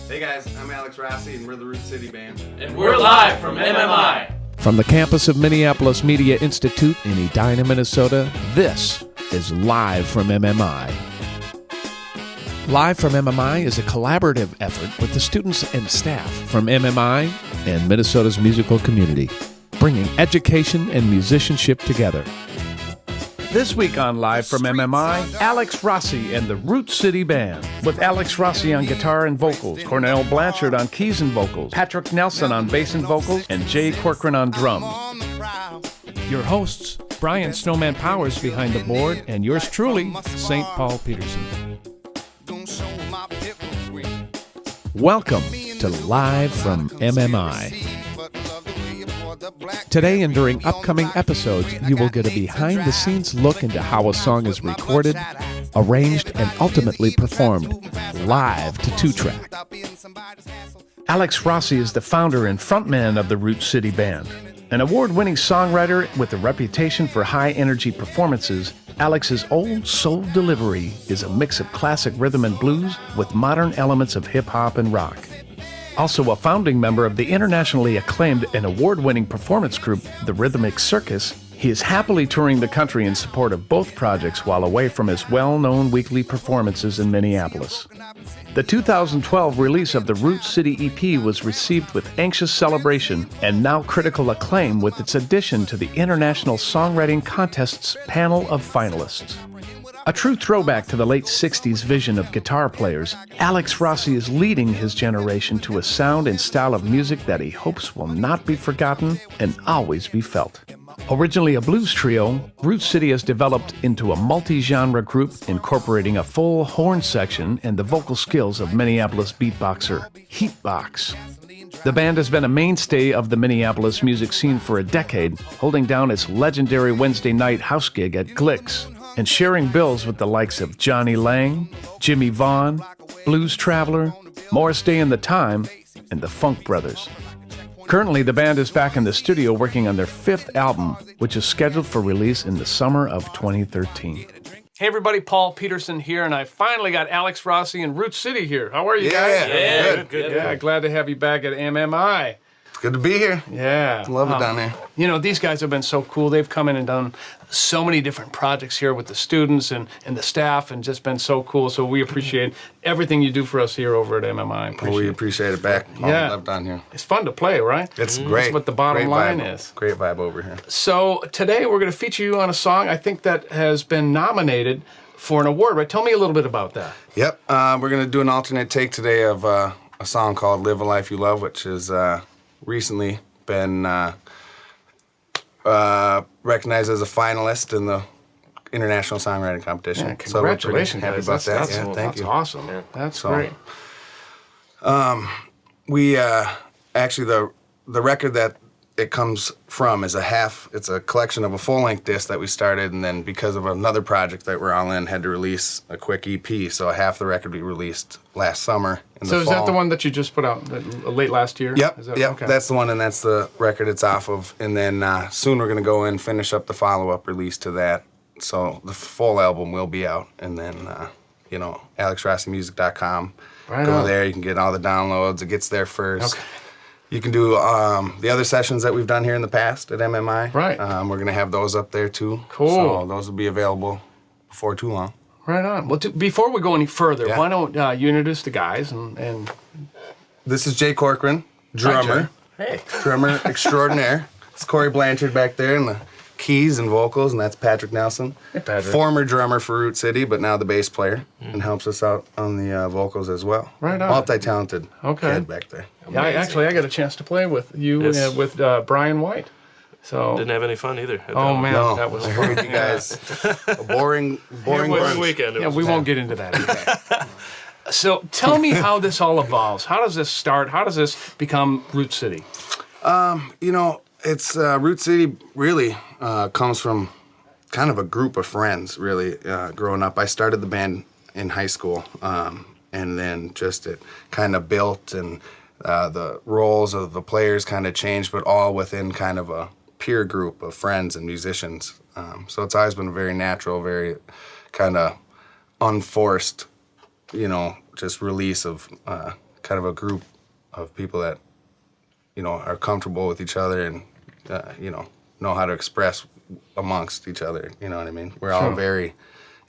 Hey guys, I'm Alex Rossi and we're the Root City Band. And we're live from MMI. From the campus of Minneapolis Media Institute in Edina, Minnesota, this is Live from MMI. Live from MMI is a collaborative effort with the students and staff from MMI and Minnesota's musical community, bringing education and musicianship together. This week on Live from MMI, Alex Rossi and the Root City Band. With Alex Rossi on guitar and vocals, Cornell Blanchard on keys and vocals, Patrick Nelson on bass and vocals, and Jay Corcoran on drums. Your hosts, Brian Snowman Powers behind the board, and yours truly, St. Paul Peterson. Welcome to Live from MMI. Today and during upcoming episodes, you will get a behind-the-scenes look into how a song is recorded, arranged, and ultimately performed live to 2-track. Alex Rossi is the founder and frontman of the Root City Band. An award-winning songwriter with a reputation for high-energy performances, Alex's old soul delivery is a mix of classic rhythm and blues with modern elements of hip-hop and rock. Also a founding member of the internationally acclaimed and award-winning performance group, The Rhythmic Circus, he is happily touring the country in support of both projects while away from his well-known weekly performances in Minneapolis. The 2012 release of the Root City EP was received with anxious celebration and now critical acclaim with its addition to the International Songwriting Contest's panel of finalists. A true throwback to the late 60s vision of guitar players, Alex Rossi is leading his generation to a sound and style of music that he hopes will not be forgotten and always be felt. Originally a blues trio, Root City has developed into a multi-genre group incorporating a full horn section and the vocal skills of Minneapolis beatboxer Heatbox. The band has been a mainstay of the Minneapolis music scene for a decade, holding down its legendary Wednesday night house gig at Glick's, and sharing bills with the likes of Johnny Lang, Jimmy Vaughn, Blues Traveler, Morris Day and the Time, and the Funk Brothers. Currently, the band is back in the studio working on their 5th album, which is scheduled for release in the summer of 2013. Hey everybody, Paul Peterson here, and I finally got Alex Rossi and Root City here. How are you guys? Yeah, good. Yeah, glad to have you back at MMI. It's good to be here. Yeah. Love it down there. You know, these guys have been so cool. They've come in and done so many different projects here with the students and the staff and just been so cool. So we appreciate everything you do for us here over at MMI. We appreciate it back. Yeah. Love down here. It's fun to play, right? It's great. That's what the bottom line vibe. is. Great vibe over here. So today we're going to feature you on a song I think that has been nominated for an award, right? Tell me a little bit about that. Yep. We're going to do an alternate take today of a song called Live a Life You Love, which has recently been recognized as a finalist in the International Songwriting Competition. Yeah, congratulations, so we're guys. happy about that. That's, Thank you. Awesome. Yeah. That's great. We actually the record that it comes from is it's a collection of a full-length disc that we started, and then because of another project that we're all in, had to release a quick EP, so half the record we released last summer in the fall. So is that the one that you just put out late last year? Yep, Is that, yep, okay. That's the one, and that's the record it's off of, and then soon we're going to go in and finish up the follow-up release to that, so the full album will be out, and then, AlexRossiMusic.com. Right Go on. there, you can get all the downloads, it gets there first. Okay. You can do the other sessions that we've done here in the past at MMI. Right. We're going to have those up there, too. Cool. So those will be available before too long. Right on. Well, before we go any further, Yeah. why don't you introduce the guys and This is Jay Corcoran, drummer. Hey. Drummer extraordinaire. It's Corey Blanchard back there in the keys and vocals, and that's Patrick Nelson. Hey, Patrick. Former drummer for Root City, but now the bass player, and helps us out on the vocals as well. Right on. Multi-talented kid back there. Yeah, I got a chance to play with you Yes. with Brian White. So Didn't have any fun either. oh man, No, that was I heard you guys. A boring Boring bunch. weekend. It Yeah, was we won't get into that either. So tell me how this all evolves. How does this start? How does this become Root City? It's Root City really comes from kind of a group of friends, really, growing up. I started the band in high school, and then just it kind of built, and the roles of the players kind of changed, but all within kind of a peer group of friends and musicians. So it's always been very natural, very kind of unforced, just release of kind of a group of people that, are comfortable with each other and, know how to express amongst each other. You know what I mean? We're all very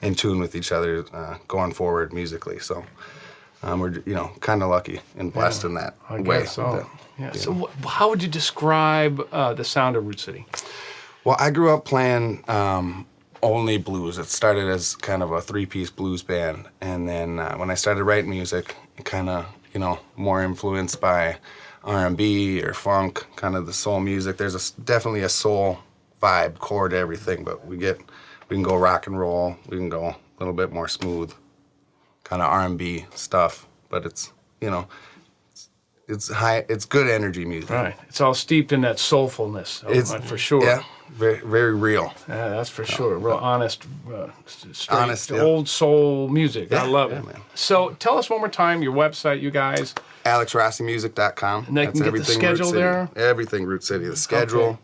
in tune with each other going forward musically. So we're, kind of lucky and blessed in that I way. guess so. So how would you describe the sound of Root City? Well, I grew up playing only blues. It started as kind of a three-piece blues band. And then when I started writing music, it kind of, more influenced by R&B or funk, kind of the soul music. There's definitely a soul vibe, core to everything, but we can go rock and roll. We can go a little bit more smooth, kind of R&B stuff. But it's, it's high. It's good energy music. Right. It's all steeped in that soulfulness. It's for sure. Yeah, very, very real. Yeah, that's for sure. Real honest, straight, Honest, yeah. old soul music. I love it. Man. So tell us one more time your website, you guys. AlexRossimusic.com. And they can get the schedule there? Everything Root City. The schedule. Okay.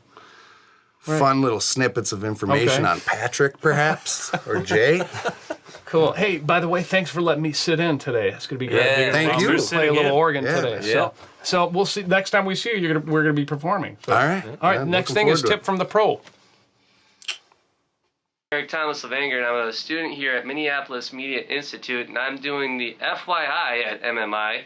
Right. Fun little snippets of information on Patrick, perhaps, or Jay. Cool. Hey, by the way, thanks for letting me sit in today. It's going to be great. Yeah, thank you. We're gonna play a little organ Yeah, today. yeah. So we'll see. Next time we see you, we're going to be performing. So. All right. All right. Yeah, Next looking thing is forward to tip from the pro. Eric Thomas Levanger, and I'm a student here at Minneapolis Media Institute, and I'm doing the FYI at MMI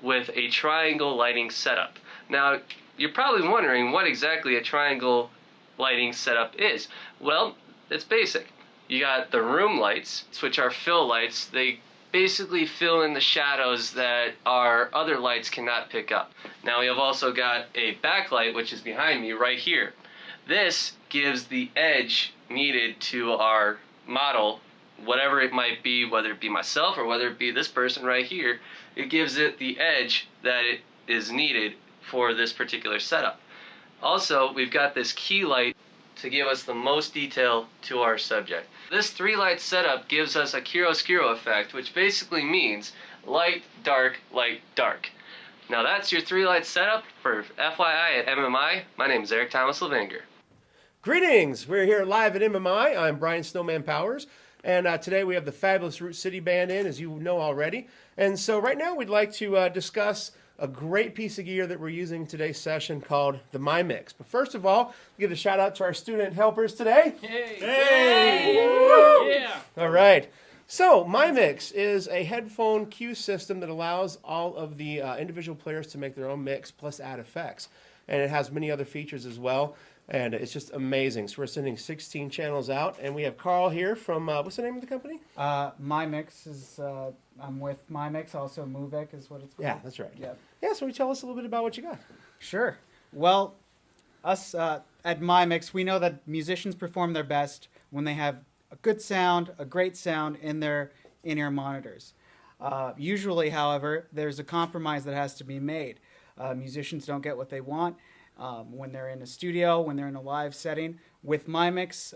with a triangle lighting setup. Now, you're probably wondering what exactly a triangle lighting setup is. Well, it's basic. You got the room lights, which are fill lights. They basically fill in the shadows that our other lights cannot pick up. Now, we have also got a backlight, which is behind me right here. This gives the edge needed to our model, whatever it might be, whether it be myself or whether it be this person right here. It gives it the edge that it is needed for this particular setup. Also, we've got this key light to give us the most detail to our subject. This 3-light setup gives us a chiaroscuro effect, which basically means light, dark, light, dark. Now that's your 3-light setup for FYI at MMI. My name is Eric Thomas Levanger. Greetings! We're here live at MMI. I'm Brian Snowman Powers, and today we have the fabulous Root City Band in, as you know already. And so right now we'd like to discuss a great piece of gear that we're using in today's session called the My Mix. But first of all, give a shout out to our student helpers today. Hey! Yeah! All right. So, My Mix is a headphone cue system that allows all of the individual players to make their own mix plus add effects. And it has many other features as well. And it's just amazing. So we're sending 16 channels out. And we have Carl here from, what's the name of the company? My Mix is, I'm with My Mix, also Movec is what it's called. Yeah, that's right. Yeah. Yeah, so tell us a little bit about what you got. Sure. Well, us at My Mix, we know that musicians perform their best when they have a good sound, a great sound in their in-ear monitors. Usually, however, there's a compromise that has to be made. Musicians don't get what they want when they're in a studio, when they're in a live setting. With My Mix,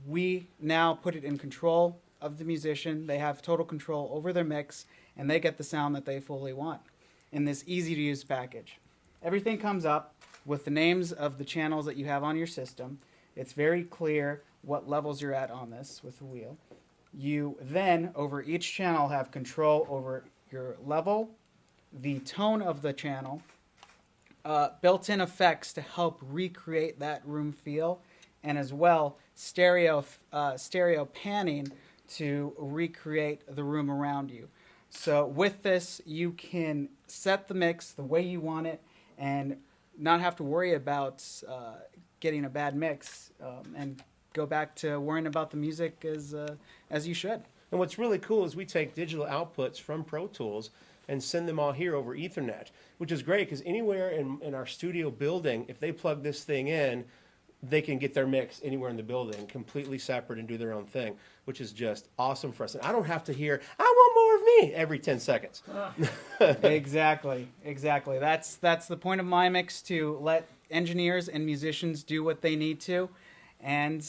we now put it in control of the musician. They have total control over their mix, and they get the sound that they fully want in this easy-to-use package. Everything comes up with the names of the channels that you have on your system. It's very clear what levels you're at on this with the wheel. You then, over each channel, have control over your level, the tone of the channel, built-in effects to help recreate that room feel, and as well stereo panning to recreate the room around you. So with this, you can set the mix the way you want it and not have to worry about getting a bad mix and go back to worrying about the music as you should. And what's really cool is we take digital outputs from Pro Tools and send them all here over Ethernet, which is great because anywhere in our studio building, if they plug this thing in, they can get their mix anywhere in the building, completely separate and do their own thing, which is just awesome for us. And I don't have to hear, I want more of me every 10 seconds. Exactly. That's the point of My Mix, to let engineers and musicians do what they need to and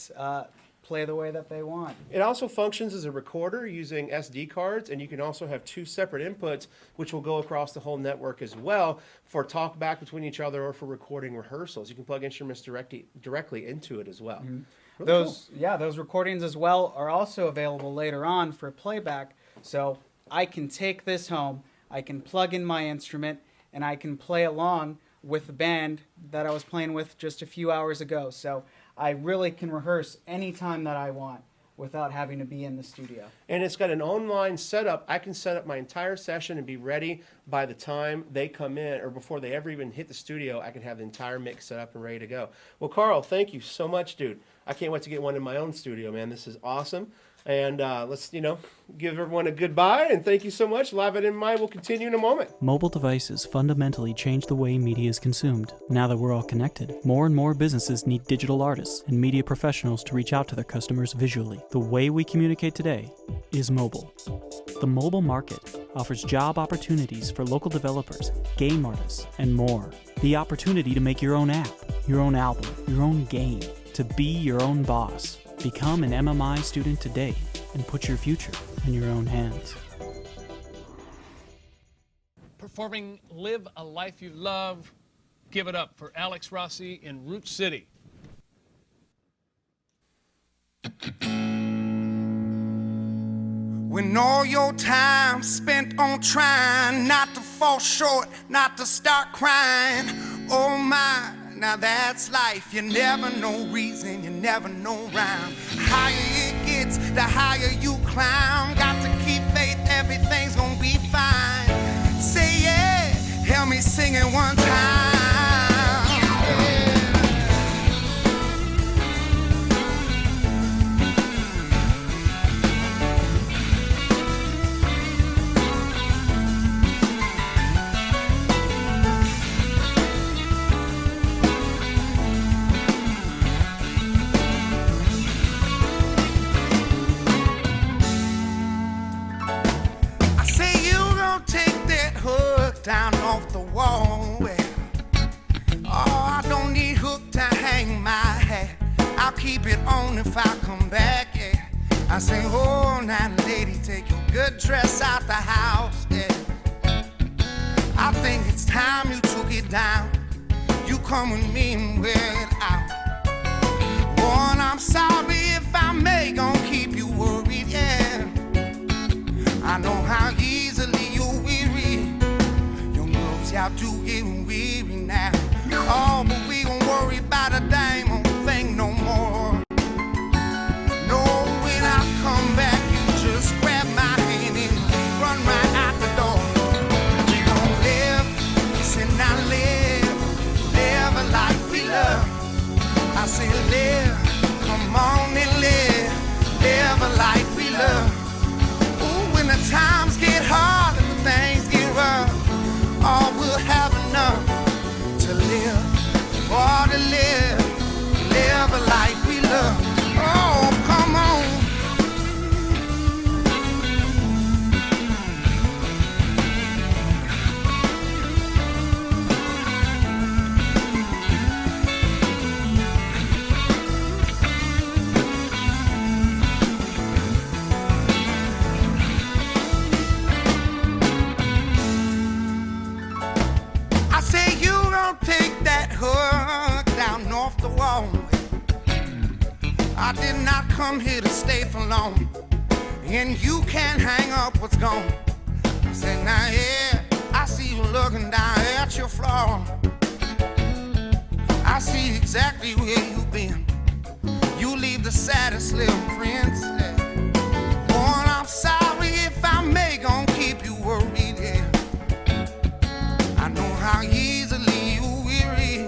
play the way that they want. It also functions as a recorder using SD cards, and you can also have 2 separate inputs, which will go across the whole network as well for talk back between each other or for recording rehearsals. You can plug instruments directly into it as well. Mm-hmm. Really cool. Those recordings as well are also available later on for playback. So I can take this home, I can plug in my instrument, and I can play along with the band that I was playing with just a few hours ago. So I really can rehearse anytime that I want without having to be in the studio. And it's got an online setup. I can set up my entire session and be ready by the time they come in, or before they ever even hit the studio. I can have the entire mix set up and ready to go. Well, Carl, thank you so much, dude. I can't wait to get one in my own studio, man. This is awesome. And let's, give everyone a goodbye, and thank you so much. Live at MMI will continue in a moment. Mobile devices fundamentally change the way media is consumed. Now that we're all connected, more and more businesses need digital artists and media professionals to reach out to their customers visually. The way we communicate today is mobile. The mobile market offers job opportunities for local developers, game artists, and more. The opportunity to make your own app, your own album, your own game, to be your own boss. Become an MMI student today and put your future in your own hands. Performing Live a Life You Love. Give it up for Alex Rossi in Root City. When all your time spent on trying not to fall short, not to start crying, oh my, now that's life. You never know reason, you never know rhyme. Higher it gets, the higher you climb. Got to keep faith, everything's gonna be fine. Say yeah, help me sing it one time. Down off the wall, well, oh, I don't need hook to hang my hat. I'll keep it on if I come back, yeah. I say, oh, now lady, take your good dress out the house, yeah. I think it's time you took it down. You come with me and wear it out. Oh, and I'm sorry if I may gon' keep you worried, yeah. I know how easily you weary. Y'all do get weary now. Oh, but we won't worry about a dang old thing no more. No, when I come back, you just grab my hand and run right out the door. We gon' live, say now live a life we love. I say live, come on and live a life we love. Ooh, when the times get hard and the things get rough, oh, we'll have enough to live, or to live a life we love. Oh, come on. I did not come here to stay for long, and you can't hang up what's gone. I said, now yeah, I see you looking down at your floor. I see exactly where you've been. You leave the saddest little prints. Oh, and I'm sorry if I may gon' keep you worried, yeah. I know how easily you weary.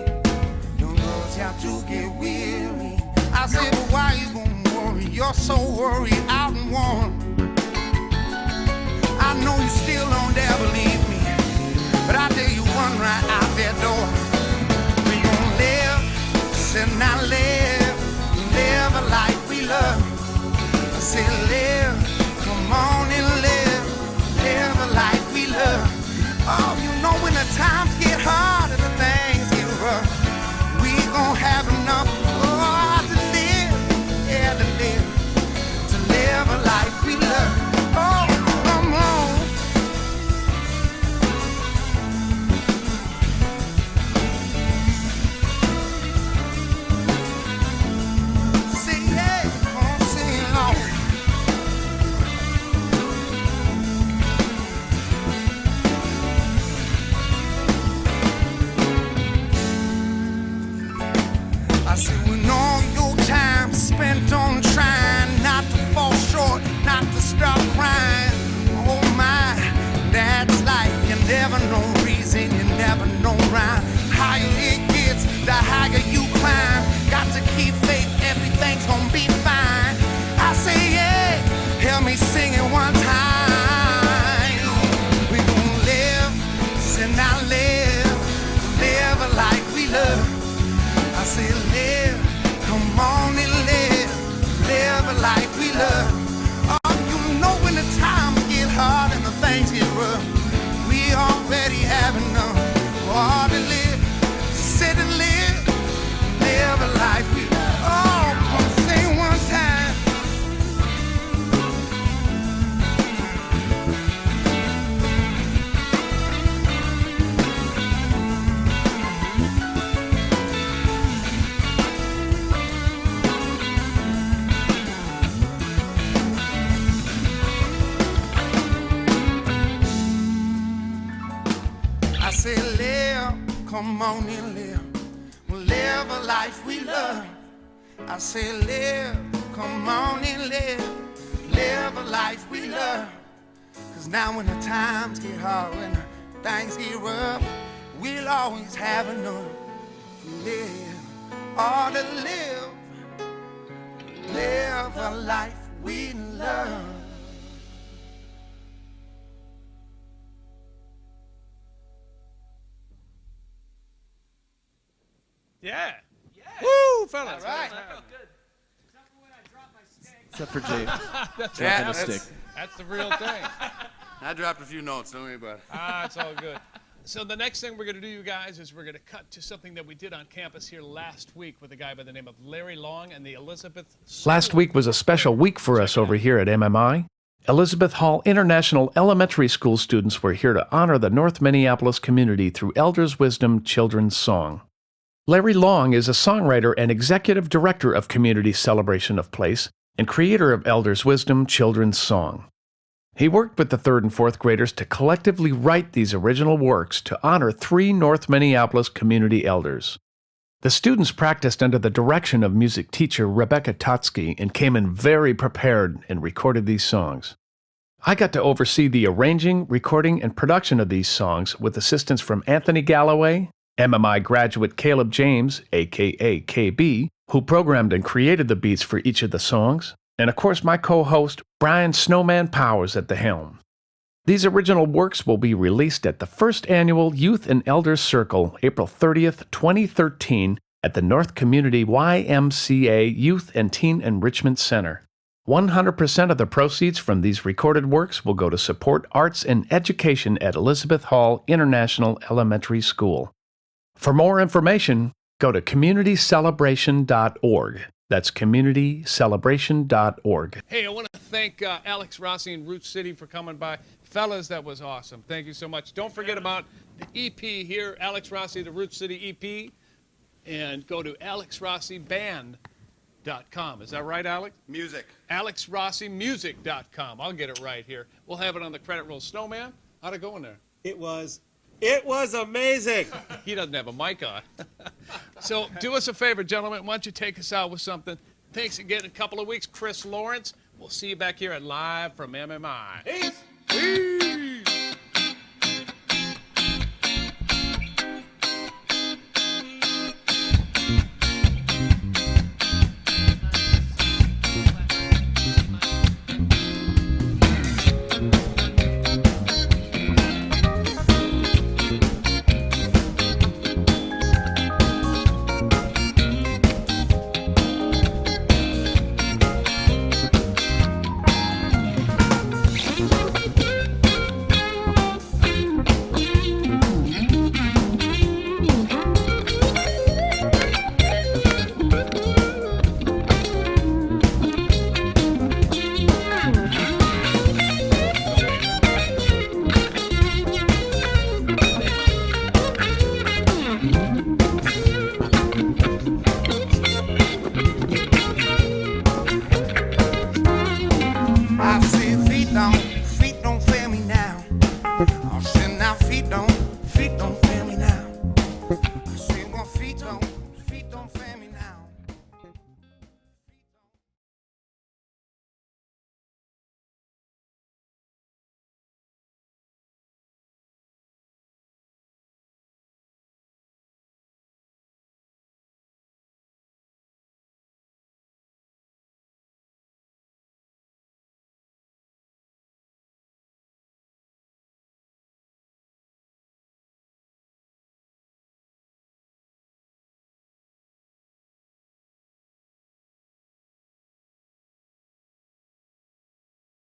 Young girls have to get weary. I said, but why you gonna worry? You're so worried out and worn. I know you still don't dare believe me, but I tell you one right out that door. We gon' live, say now live a life we love. I say live, come on and live a life we love. Oh, you know when the times get hard and the things get rough, we gon' have enough. To live a life we love. Oh, come on. Cause then you never know round. Higher it gets, the higher you climb. Got to keep faith, everything's gonna be fine. I say yeah, help me sing it one time. We gon' live, send out live a life we love. I say live, come on and live a life we love. Oh, you know when the times get hard and the things get rough, we already have enough. Oh, to live, sit and live a life we love. Oh, come on, sing one time. I say live, come on and live. We'll live a life we love. I say live, come on and live a life we love. Cause now when the times get hard, when the things get rough, we'll always have enough to live. Or to live a life we love. Yeah. Woo, fellas. All right. Except for Jay. That's dropping a stick. That's the real thing. I dropped a few notes, don't worry about it. It's all good. So the next thing we're going to do, you guys, is we're going to cut to something that we did on campus here last week with a guy by the name of Larry Long and the Elizabeth. Last week was a special week for us over here at MMI. Elizabeth Hall International Elementary School students were here to honor the North Minneapolis community through Elders' Wisdom Children's Song. Larry Long is a songwriter and executive director of Community Celebration of Place and creator of Elders' Wisdom Children's Song. He worked with the 3rd and 4th graders to collectively write these original works to honor 3 North Minneapolis community elders. The students practiced under the direction of music teacher Rebecca Totsky and came in very prepared and recorded these songs. I got to oversee the arranging, recording, and production of these songs with assistance from Anthony Galloway, MMI graduate Caleb James, aka KB, who programmed and created the beats for each of the songs, and of course my co-host Brian Snowman Powers at the helm. These original works will be released at the first annual Youth and Elders Circle, April 30th, 2013, at the North Community YMCA Youth and Teen Enrichment Center. 100% of the proceeds from these recorded works will go to support arts and education at Elizabeth Hall International Elementary School. For more information, go to communitycelebration.org. That's communitycelebration.org. Hey, I want to thank Alex Rossi and Root City for coming by. Fellas, that was awesome. Thank you so much. Don't forget about the EP here, Alex Rossi, the Root City EP, and go to alexrossiband.com. Is that right, Alex? Music. alexrossimusic.com. I'll get it right here. We'll have it on the credit roll. Snowman, how'd it go in there? It was amazing. He doesn't have a mic on. So do us a favor, gentlemen. Why don't you take us out with something? Thanks again. In a couple of weeks, Chris Lawrence. We'll see you back here at Live from MMI. Peace. Peace.